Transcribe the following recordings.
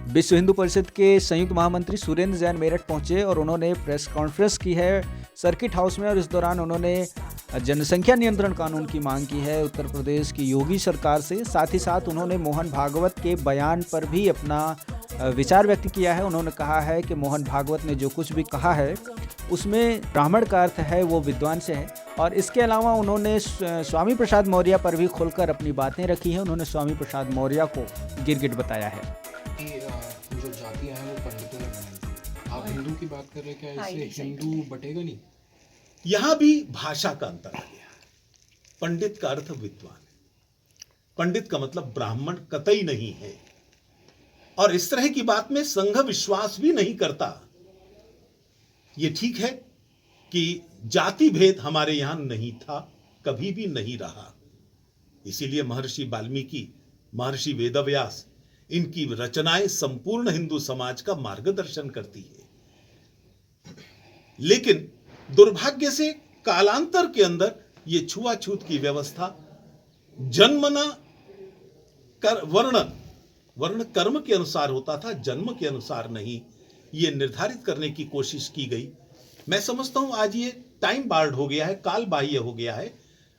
विश्व हिंदू परिषद के संयुक्त महामंत्री सुरेंद्र जैन मेरठ पहुंचे और उन्होंने प्रेस कॉन्फ्रेंस की है सर्किट हाउस में। और इस दौरान उन्होंने जनसंख्या नियंत्रण कानून की मांग की है उत्तर प्रदेश की योगी सरकार से। साथ ही साथ उन्होंने मोहन भागवत के बयान पर भी अपना विचार व्यक्त किया है। उन्होंने कहा है कि मोहन भागवत ने जो कुछ भी कहा है उसमें ब्राह्मण का अर्थ है वो विद्वान से है। और इसके अलावा उन्होंने स्वामी प्रसाद मौर्य पर भी खुलकर अपनी बातें रखी हैं। उन्होंने स्वामी प्रसाद मौर्य को गिरगिट बताया है। जो जातियां हैं वो पंडितों ने बनाई थी। आप हिंदू की बात कर रहे हैं, क्या इससे हिंदू बटेगा नहीं? यहां भी भाषा का अंतर आ गया है। पंडित का अर्थ विद्वान है, पंडित का मतलब ब्राह्मण कतई नहीं है। और इस तरह की बात में संघ विश्वास भी नहीं करता। यह ठीक है कि जाति भेद हमारे यहां नहीं था, कभी भी नहीं रहा। इसीलिए महर्षि वाल्मीकि, महर्षि वेदव्यास, इनकी रचनाएं संपूर्ण हिंदू समाज का मार्गदर्शन करती है। लेकिन दुर्भाग्य से कालांतर के अंदर यह छुआछूत की व्यवस्था जन्मना वर्ण कर्म के अनुसार होता था, जन्म के अनुसार नहीं, यह निर्धारित करने की कोशिश की गई। मैं समझता हूं आज ये टाइम बार्ड हो गया है, काल बाह्य हो गया है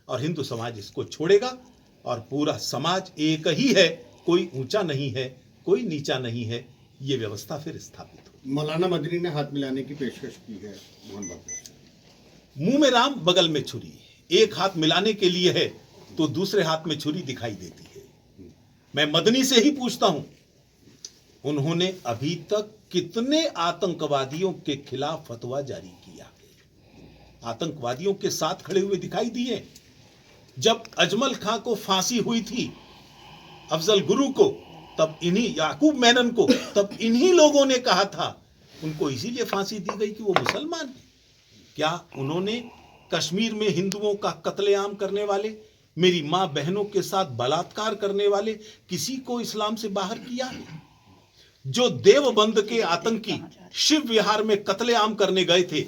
और हिंदू समाज इसको छोड़ेगा और पूरा समाज एक ही है, कोई ऊंचा नहीं है, कोई नीचा नहीं है। यह व्यवस्था फिर स्थापित हो। मौलाना मदनी ने हाथ मिलाने की पेशकश की है मोहन भागवत से। मुंह में राम बगल में छुरी, एक हाथ मिलाने के लिए है तो दूसरे हाथ में छुरी दिखाई देती है। मैं मदनी से ही पूछता हूं, उन्होंने अभी तक कितने आतंकवादियों के खिलाफ फतवा जारी किया है? आतंकवादियों के साथ खड़े हुए दिखाई दिए। जब अजमल खां को फांसी हुई थी, अफजल गुरु को, तब इन्हीं याकूब मेनन को, तब इन्हीं लोगों ने कहा था उनको इसीलिए फांसी दी गई कि वो मुसलमान हैं। क्या उन्होंने कश्मीर में हिंदुओं का कत्लेआम करने वाले, मेरी मां बहनों के साथ बलात्कार करने वाले किसी को इस्लाम से बाहर किया है? जो देवबंद के आतंकी शिव विहार में कत्लेआम करने गए थे,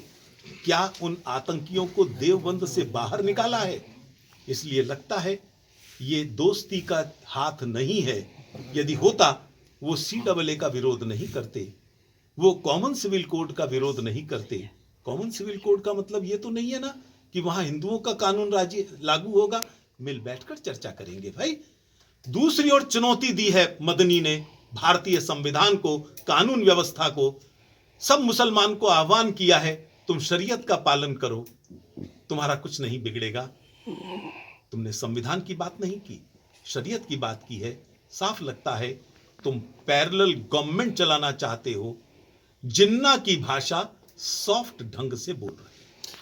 क्या उन आतंकियों को देवबंद से बाहर निकाला है? इसलिए लगता है ये दोस्ती का हाथ नहीं है। यदि होता वो CAA का विरोध नहीं करते, वो कॉमन सिविल कोड का विरोध नहीं करते। कॉमन सिविल कोड का मतलब ये तो नहीं है ना कि वहां हिंदुओं का कानून राज्य लागू होगा। मिल बैठकर चर्चा करेंगे भाई। दूसरी ओर चुनौती दी है मदनी ने भारतीय संविधान को, कानून व्यवस्था को। सब मुसलमान को आह्वान किया है, तुम शरीयत का पालन करो, तुम्हारा कुछ नहीं बिगड़ेगा। तुमने संविधान की बात नहीं की, शरीयत की बात की है। साफ लगता है तुम पैरेलल गवर्नमेंट चलाना चाहते हो। जिन्ना की भाषा सॉफ्ट ढंग से बोल रहे हो।